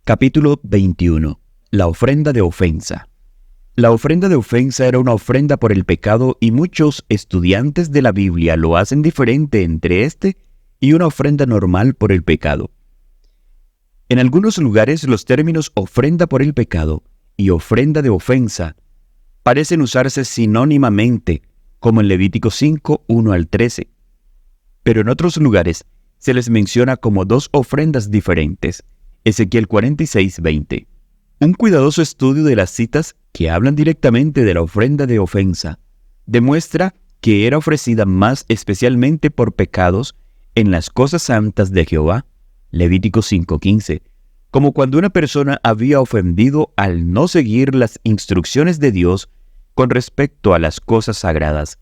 Capítulo 21. La ofrenda de ofensa. La ofrenda de ofensa era una ofrenda por el pecado y muchos estudiantes de la Biblia lo hacen diferente entre este y una ofrenda normal por el pecado. En algunos lugares los términos ofrenda por el pecado y ofrenda de ofensa parecen usarse sinónimamente, como en Levítico 5, 1 al 13. Pero en otros lugares se les menciona como dos ofrendas diferentes. Ezequiel 46, 20. Un cuidadoso estudio de las citas que hablan directamente de la ofrenda de ofensa demuestra que era ofrecida más especialmente por pecados en las cosas santas de Jehová, Levítico 5:15, como cuando una persona había ofendido al no seguir las instrucciones de Dios con respecto a las cosas sagradas.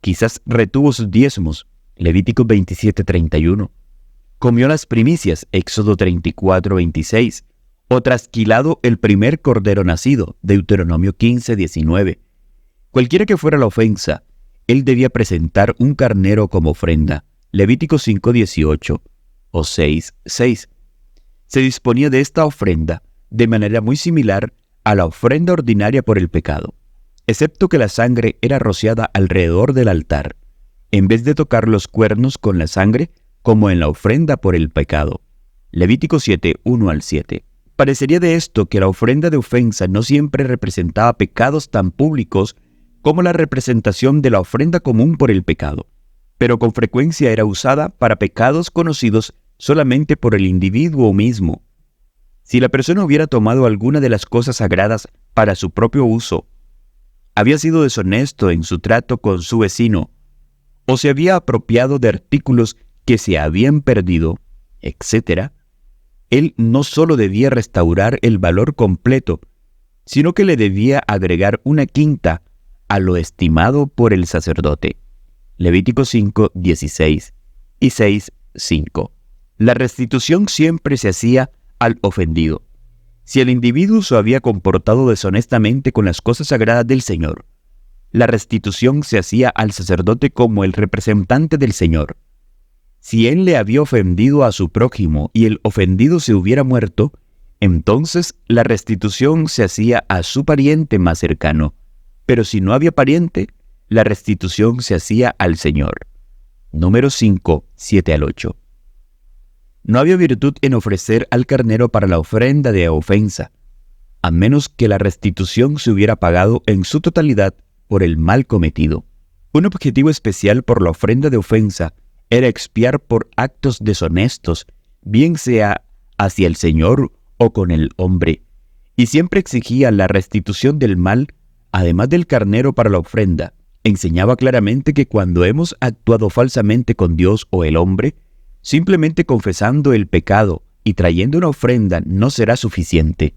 Quizás retuvo sus diezmos, Levítico 27:31. Comió las primicias, Éxodo 34:26, o trasquilado el primer cordero nacido, Deuteronomio 15:19. Cualquiera que fuera la ofensa, él debía presentar un carnero como ofrenda, Levítico 5:18 o 6:6. Se disponía de esta ofrenda de manera muy similar a la ofrenda ordinaria por el pecado, excepto que la sangre era rociada alrededor del altar, en vez de tocar los cuernos con la sangre, como en la ofrenda por el pecado. Levítico 7, 1 al 7. Parecería de esto que la ofrenda de ofensa no siempre representaba pecados tan públicos como la representación de la ofrenda común por el pecado, pero con frecuencia era usada para pecados conocidos solamente por el individuo mismo. Si la persona hubiera tomado alguna de las cosas sagradas para su propio uso, había sido deshonesto en su trato con su vecino, o se había apropiado de artículos que se habían perdido, etc., él no solo debía restaurar el valor completo, sino que le debía agregar una quinta a lo estimado por el sacerdote. Levítico 5, 16 y 6, 5. La restitución siempre se hacía al ofendido. Si el individuo se había comportado deshonestamente con las cosas sagradas del Señor, la restitución se hacía al sacerdote como el representante del Señor. Si él le había ofendido a su prójimo y el ofendido se hubiera muerto, entonces la restitución se hacía a su pariente más cercano. Pero si no había pariente, la restitución se hacía al Señor. Números 5, 7 al 8. No había virtud en ofrecer al carnero para la ofrenda de ofensa, a menos que la restitución se hubiera pagado en su totalidad por el mal cometido. Un objetivo especial por la ofrenda de ofensa era expiar por actos deshonestos, bien sea hacia el Señor o con el hombre, y siempre exigía la restitución del mal, además del carnero para la ofrenda. Enseñaba claramente que cuando hemos actuado falsamente con Dios o el hombre, simplemente confesando el pecado y trayendo una ofrenda no será suficiente.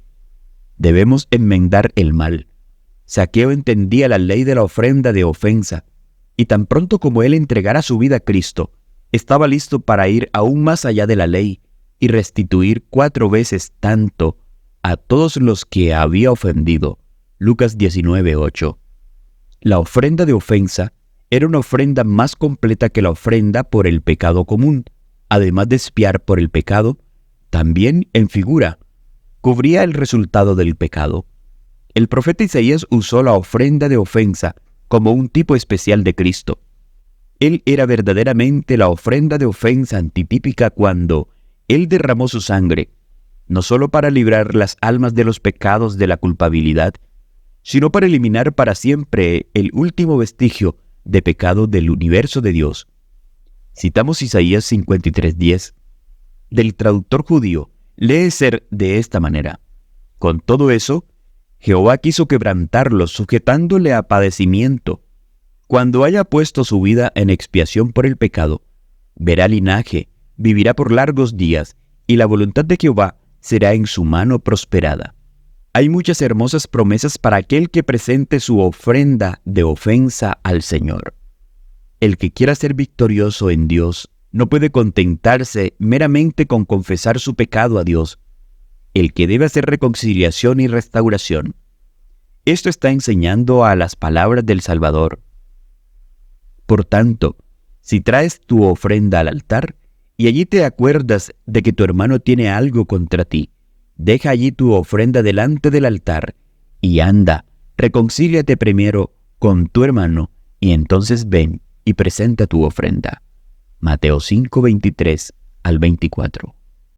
Debemos enmendar el mal. Zaqueo entendía la ley de la ofrenda de ofensa, y tan pronto como él entregara su vida a Cristo, estaba listo para ir aún más allá de la ley y restituir 4 veces tanto a todos los que había ofendido. Lucas 19:8. La ofrenda de ofensa era una ofrenda más completa que la ofrenda por el pecado común. Además de expiar por el pecado, también en figura, cubría el resultado del pecado. El profeta Isaías usó la ofrenda de ofensa como un tipo especial de Cristo. Él era verdaderamente la ofrenda de ofensa antitípica cuando Él derramó su sangre, no solo para librar las almas de los pecados de la culpabilidad, sino para eliminar para siempre el último vestigio de pecado del universo de Dios. Citamos Isaías 53:10. Del traductor judío, lee ser de esta manera: con todo eso, Jehová quiso quebrantarlo, sujetándole a padecimiento. Cuando haya puesto su vida en expiación por el pecado, verá linaje, vivirá por largos días, y la voluntad de Jehová será en su mano prosperada. Hay muchas hermosas promesas para aquel que presente su ofrenda de ofensa al Señor. El que quiera ser victorioso en Dios no puede contentarse meramente con confesar su pecado a Dios. El que debe hacer reconciliación y restauración. Esto está enseñando a las palabras del Salvador. Por tanto, si traes tu ofrenda al altar y allí te acuerdas de que tu hermano tiene algo contra ti, deja allí tu ofrenda delante del altar y anda, reconcíliate primero con tu hermano y entonces ven y presenta tu ofrenda. Mateo 5, 23 al 24.